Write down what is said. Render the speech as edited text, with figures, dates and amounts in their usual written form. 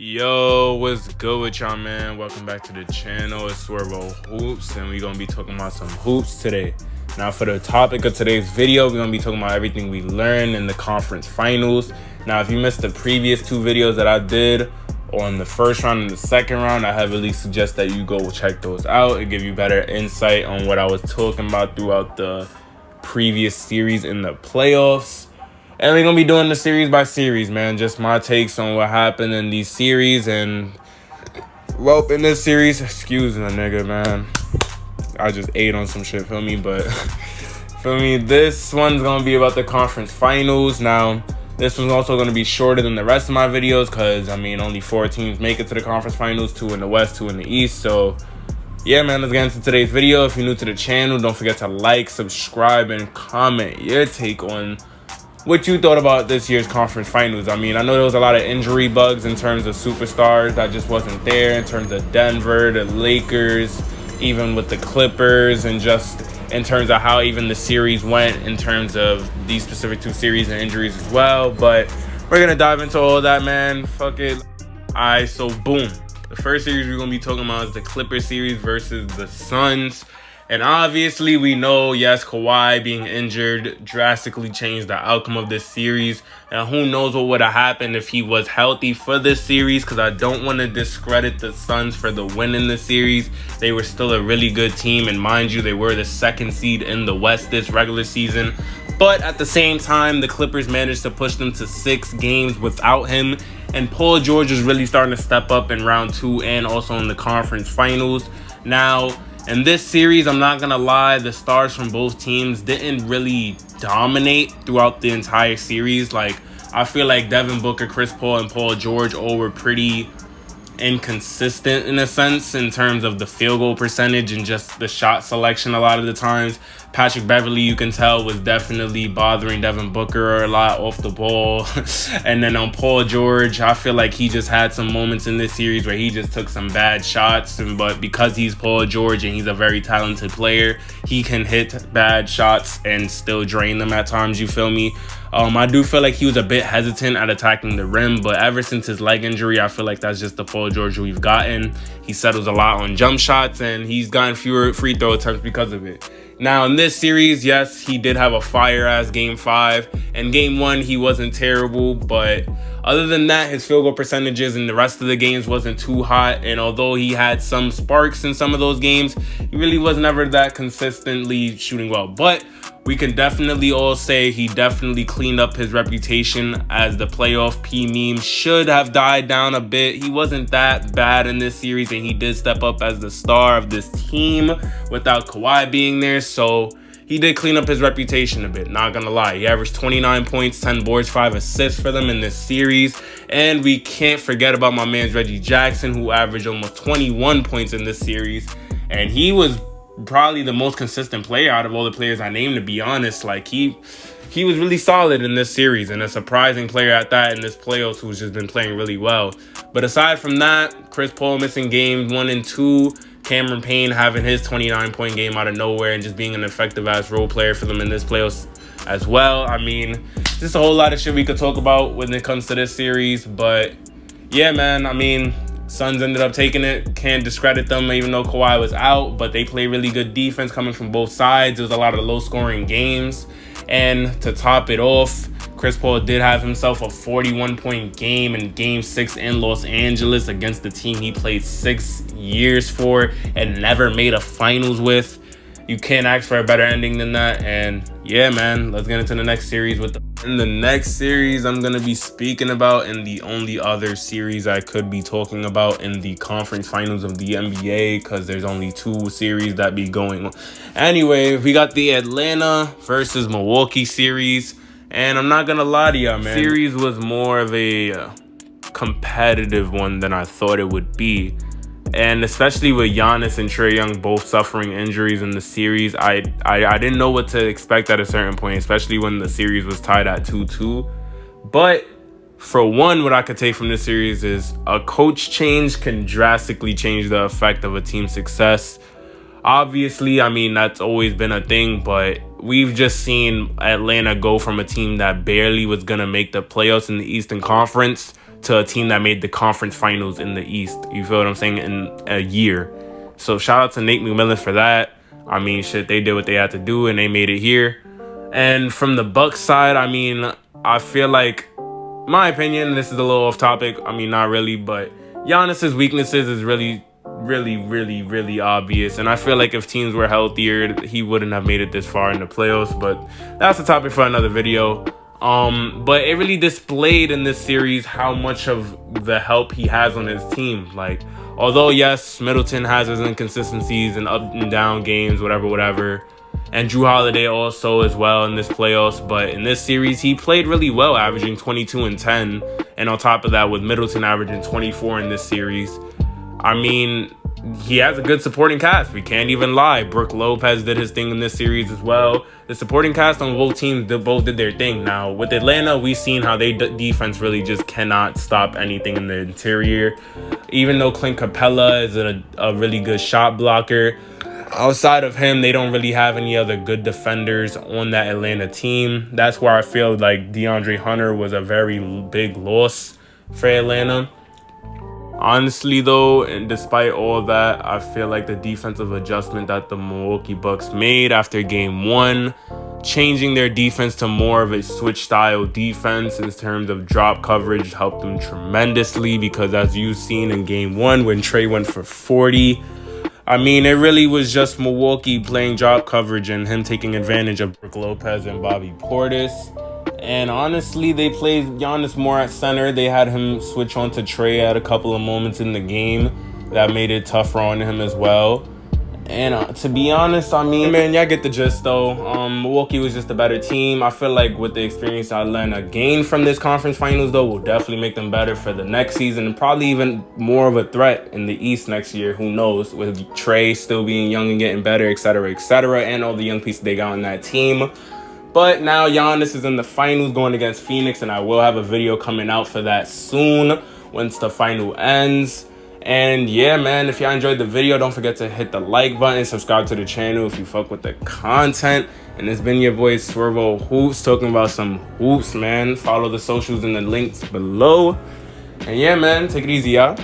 Yo, what's good with y'all, man? Welcome back to the channel. It's Swervo Hoops, and we're gonna be talking about some hoops today. Now, for the topic of today's video, we're gonna be talking about everything we learned in the conference finals. Now, if you missed the previous two videos that I did on the first round and the second round, I heavily suggest that you go check those out and give you better insight on what I was talking about throughout the previous series in the playoffs. And we're going to be doing the series by series, man. Just my takes on what happened in these series. And, well, in this series, excuse the nigga, man. I just ate on some shit, feel me? But, feel me, this one's going to be about the conference finals. Now, this one's also going to be shorter than the rest of my videos because, I mean, only 4 teams make it to the conference finals. 2 in the West, 2 in the East. So, yeah, man, let's get into today's video. If you're new to the channel, don't forget to like, subscribe, and comment your take on what you thought about this year's conference finals. I mean, I know there was a lot of injury bugs in terms of superstars that just wasn't there, in terms of Denver, the Lakers, even with the Clippers, and just in terms of how even the series went in terms of these specific 2 series and injuries as well. But we're gonna dive into all that, man. Fuck it. Alright, so boom. The first series we're gonna be talking about is the Clippers series versus the Suns. And obviously, we know, yes, Kawhi being injured drastically changed the outcome of this series. And who knows what would have happened if he was healthy for this series, because I don't want to discredit the Suns for the win in the series. They were still a really good team. And mind you, they were the 2nd seed in the West this regular season. But at the same time, the Clippers managed to push them to 6 games without him. And Paul George was really starting to step up in round 2 and also in the conference finals. Now, in this series, I'm not going to lie, the stars from both teams didn't really dominate throughout the entire series. Like, I feel like Devin Booker, Chris Paul, and Paul George all were pretty inconsistent in a sense in terms of the field goal percentage and just the shot selection a lot of the times. Patrick Beverley, you can tell, was definitely bothering Devin Booker a lot off the ball. And then on Paul George, I feel like he just had some moments in this series where he just took some bad shots. But because he's Paul George and he's a very talented player, he can hit bad shots and still drain them at times, you feel me? I do feel like he was a bit hesitant at attacking the rim, but ever since his leg injury, I feel like that's just the Paul George we've gotten. He settles a lot on jump shots, and he's gotten fewer free throw attempts because of it. Now, in this series, yes, he did have a fire-ass Game 5, and Game 1, he wasn't terrible, but other than that, his field goal percentages in the rest of the games wasn't too hot, and although he had some sparks in some of those games, he really was never that consistently shooting well. But we can definitely all say he definitely cleaned up his reputation as the playoff P meme should have died down a bit. He wasn't that bad in this series, and he did step up as the star of this team without Kawhi being there. So he did clean up his reputation a bit, not gonna lie. He averaged 29 points, 10 boards, 5 assists for them in this series. And we can't forget about my man Reggie Jackson, who averaged almost 21 points in this series. And he was probably the most consistent player out of all the players I named, to be honest. Like, he was really solid in this series, and a surprising player at that in this playoffs who's just been playing really well. But aside from that, Chris Paul missing games 1 and 2, Cameron Payne having his 29-point game out of nowhere and just being an effective-ass role player for them in this playoffs as well. I mean, just a whole lot of shit we could talk about when it comes to this series. But yeah, man, I mean, Suns ended up taking it. Can't discredit them even though Kawhi was out, but they play really good defense coming from both sides. There was a lot of low-scoring games. And to top it off, Chris Paul did have himself a 41-point game in Game 6 in Los Angeles against the team he played 6 years for and never made a finals with. You can't ask for a better ending than that. And yeah, man, let's get into the next series. In the next series I'm going to be speaking about, and the only other series I could be talking about in the conference finals of the NBA, because there's only 2 series that be going on. Anyway, we got the Atlanta versus Milwaukee series. And I'm not going to lie to y'all, man. The series was more of a competitive one than I thought it would be. And especially with Giannis and Trae Young both suffering injuries in the series, I didn't know what to expect at a certain point, especially when the series was tied at 2-2. But for one, what I could take from this series is a coach change can drastically change the effect of a team's success. Obviously, I mean, that's always been a thing, but we've just seen Atlanta go from a team that barely was going to make the playoffs in the Eastern Conference to a team that made the conference finals in the East. You feel what I'm saying? In a year. So shout out to Nate McMillan for that. I mean, shit, they did what they had to do and they made it here. And from the Bucks side, I mean, I feel like, my opinion, this is a little off topic. I mean, not really, but Giannis's weaknesses is really obvious. And I feel like if teams were healthier, he wouldn't have made it this far in the playoffs. But that's a topic for another video. But it really displayed in this series how much of the help he has on his team. Like, although, yes, Middleton has his inconsistencies and up and down games, whatever. And Jrue Holiday also as well in this playoffs. But in this series, he played really well, averaging 22 and 10. And on top of that, with Middleton averaging 24 in this series. I mean, he has a good supporting cast. We can't even lie. Brook Lopez did his thing in this series as well. The supporting cast on both teams, they both did their thing. Now, with Atlanta, we've seen how they defense really just cannot stop anything in the interior. Even though Clint Capella is a really good shot blocker, outside of him, they don't really have any other good defenders on that Atlanta team. That's where I feel like DeAndre Hunter was a very big loss for Atlanta. Honestly, though, and despite all that, I feel like the defensive adjustment that the Milwaukee Bucks made after Game 1, changing their defense to more of a switch-style defense in terms of drop coverage, helped them tremendously because, as you've seen in Game 1, when Trey went for 40, I mean, it really was just Milwaukee playing drop coverage and him taking advantage of Brook Lopez and Bobby Portis. And honestly, they played Giannis more at center. They had him switch on to Trey at a couple of moments in the game. That made it tougher on him as well. And to be honest, I mean, man, y'all get the gist, though. Milwaukee was just a better team. I feel like with the experience Atlanta gained from this conference finals, though, will definitely make them better for the next season. And probably even more of a threat in the East next year. Who knows? With Trey still being young and getting better, etc., and all the young pieces they got on that team. But now Giannis is in the finals going against Phoenix, and I will have a video coming out for that soon once the final ends. And yeah, man, if y'all enjoyed the video, don't forget to hit the like button, subscribe to the channel if you fuck with the content. And it's been your boy Swervo Hoops talking about some hoops, man. Follow the socials in the links below. And yeah, man, take it easy, y'all.